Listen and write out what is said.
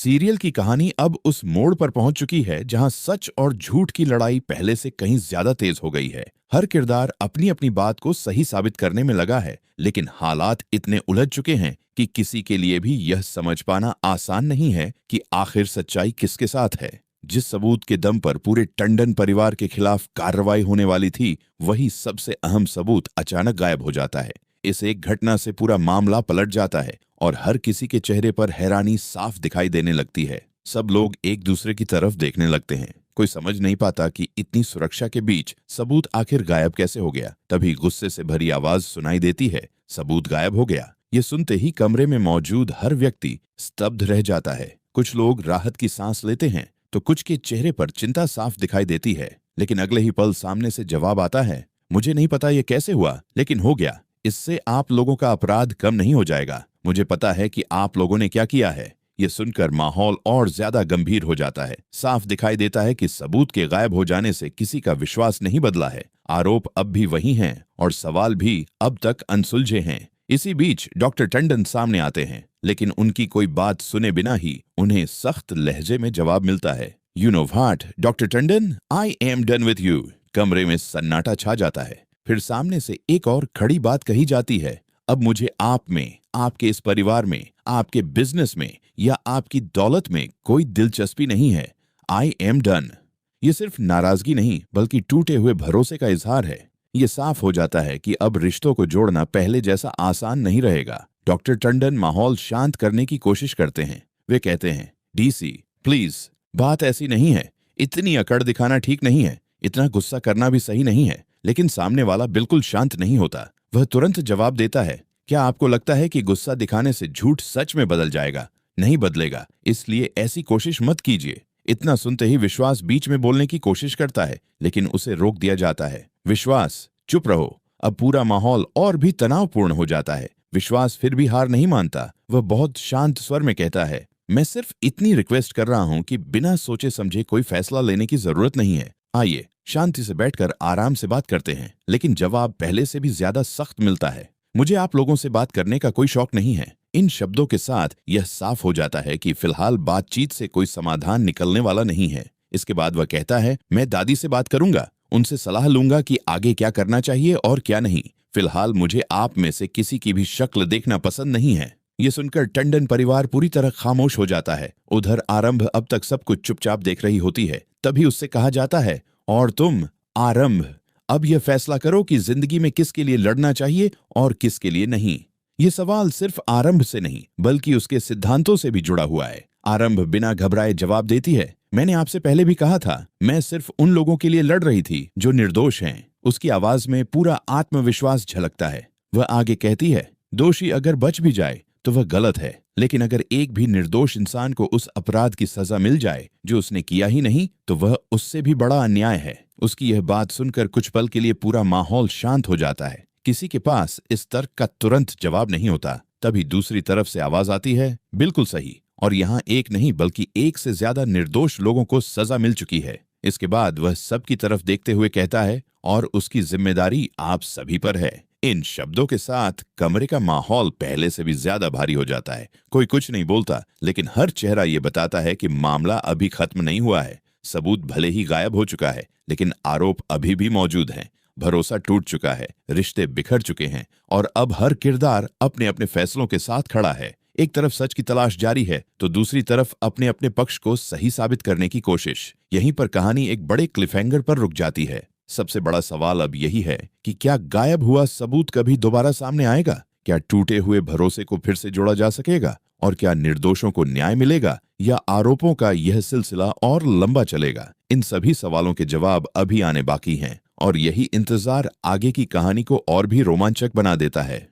Serial की कहानी अब उस मोड़ पर पहुंच चुकी है जहां सच और झूठ की लड़ाई पहले से कहीं ज्यादा तेज हो गई है। हर किरदार अपनी अपनी बात को सही साबित करने में लगा है, लेकिन हालात इतने उलझ चुके हैं कि किसी के लिए भी यह समझ पाना आसान नहीं है कि आखिर सच्चाई किसके साथ है। जिस सबूत के दम पर पूरे टंडन परिवार के खिलाफ कार्रवाई होने वाली थी, वही सबसे अहम सबूत अचानक गायब हो जाता है। इस एक घटना से पूरा मामला पलट जाता है और हर किसी के चेहरे पर हैरानी साफ दिखाई देने लगती है। सब लोग एक दूसरे की तरफ देखने लगते हैं। कोई समझ नहीं पाता कि इतनी सुरक्षा के बीच सबूत आखिर गायब कैसे हो गया। तभी गुस्से से भरी आवाज सुनाई देती है, सबूत गायब हो गया। ये सुनते ही कमरे में मौजूद हर व्यक्ति स्तब्ध रह जाता है। कुछ लोग राहत की सांस लेते हैं तो कुछ के चेहरे पर चिंता साफ दिखाई देती है, लेकिन अगले ही पल सामने से जवाब आता है, मुझे नहीं पता ये कैसे हुआ, लेकिन हो गया। इससे आप लोगों का अपराध कम नहीं हो जाएगा। मुझे पता है कि आप लोगों ने क्या किया है। ये सुनकर माहौल और ज्यादा गंभीर हो जाता है। साफ दिखाई देता है कि सबूत के गायब हो जाने से किसी का विश्वास नहीं बदला है। आरोप अब भी वही हैं और सवाल भी अब तक अनसुलझे हैं। इसी बीच डॉक्टर टंडन सामने आते हैं, लेकिन उनकी कोई बात सुने बिना ही उन्हें सख्त लहजे में जवाब मिलता है, you know what doctor Tandon, I am done with you. कमरे में सन्नाटा छा जाता है। फिर सामने से एक और खड़ी बात कही जाती है, अब मुझे आप में, आपके इस परिवार में, आपके बिजनेस में या आपकी दौलत में कोई दिलचस्पी नहीं है। I am done. ये सिर्फ नाराजगी नहीं बल्कि टूटे हुए भरोसे का इजहार है। ये साफ हो जाता है कि अब रिश्तों को जोड़ना पहले जैसा आसान नहीं रहेगा। डॉक्टर टंडन माहौल शांत करने की कोशिश करते हैं। वे कहते हैं, डीसी प्लीज, बात ऐसी नहीं है। इतनी अकड़ दिखाना ठीक नहीं है, इतना गुस्सा करना भी सही नहीं है। लेकिन सामने वाला बिल्कुल शांत नहीं होता। वह तुरंत जवाब देता है, क्या आपको लगता है कि गुस्सा दिखाने से झूठ सच में बदल जाएगा? नहीं बदलेगा, इसलिए ऐसी कोशिश मत कीजिए। इतना सुनते ही विश्वास बीच में बोलने की कोशिश करता है, लेकिन उसे रोक दिया जाता है। विश्वास, चुप रहो। अब पूरा माहौल और भी तनावपूर्ण हो जाता है। विश्वास फिर भी हार नहीं मानता। वह बहुत शांत स्वर में कहता है, मैं सिर्फ इतनी रिक्वेस्ट कर रहा हूं कि बिना सोचे समझे कोई फैसला लेने की जरूरत नहीं है। आइए शांति से बैठकर आराम से बात करते हैं। लेकिन जवाब पहले से भी ज्यादा सख्त मिलता है, मुझे आप लोगों से बात करने का कोई शौक नहीं है। इन शब्दों के साथ यह साफ हो जाता है कि फिलहाल बातचीत से कोई समाधान निकलने वाला नहीं है। इसके बाद वह कहता है, मैं दादी से बात करूंगा, उनसे सलाह लूंगा कि आगे क्या करना चाहिए और क्या नहीं। फिलहाल मुझे आप में से किसी की भी शक्ल देखना पसंद नहीं है। ये सुनकर टंडन परिवार पूरी तरह खामोश हो जाता है। उधर आरंभ अब तक सब कुछ चुपचाप देख रही होती है। तभी उससे कहा जाता है, और तुम आरंभ, अब यह फैसला करो कि जिंदगी में किसके लिए लड़ना चाहिए और किसके लिए नहीं। ये सवाल सिर्फ आरंभ से नहीं बल्कि उसके सिद्धांतों से भी जुड़ा हुआ है। आरंभ बिना घबराए जवाब देती है, मैंने आपसे पहले भी कहा था, मैं सिर्फ उन लोगों के लिए लड़ रही थी जो निर्दोष हैं। उसकी आवाज में पूरा आत्मविश्वास झलकता है। वह आगे कहती है, दोषी अगर बच भी जाए तो वह गलत है, लेकिन अगर एक भी निर्दोष इंसान को उस अपराध की सजा मिल जाए जो उसने किया ही नहीं, तो वह उससे भी बड़ा अन्याय है। उसकी यह बात सुनकर कुछ पल के लिए पूरा माहौल शांत हो जाता है। किसी के पास इस तर्क का तुरंत जवाब नहीं होता। तभी दूसरी तरफ से आवाज आती है, बिल्कुल सही, और यहाँ एक नहीं बल्कि एक से ज्यादा निर्दोष लोगों को सजा मिल चुकी है। इसके बाद वह सबकी तरफ देखते हुए कहता है, और उसकी जिम्मेदारी आप सभी पर है। इन शब्दों के साथ कमरे का माहौल पहले से भी ज्यादा भारी हो जाता है। कोई कुछ नहीं बोलता, लेकिन हर चेहरा ये बताता है कि मामला अभी खत्म नहीं हुआ है। सबूत भले ही गायब हो चुका है, लेकिन आरोप अभी भी मौजूद हैं। भरोसा टूट चुका है, रिश्ते बिखर चुके हैं, और अब हर किरदार अपने अपने फैसलों के साथ खड़ा है। एक तरफ सच की तलाश जारी है तो दूसरी तरफ अपने अपने पक्ष को सही साबित करने की कोशिश। यहीं पर कहानी एक बड़े क्लिफहैंगर पर रुक जाती है। सबसे बड़ा सवाल अब यही है कि क्या गायब हुआ सबूत कभी दोबारा सामने आएगा? क्या टूटे हुए भरोसे को फिर से जोड़ा जा सकेगा? और क्या निर्दोषों को न्याय मिलेगा, या आरोपों का यह सिलसिला और लंबा चलेगा? इन सभी सवालों के जवाब अभी आने बाकी हैं, और यही इंतजार आगे की कहानी को और भी रोमांचक बना देता है।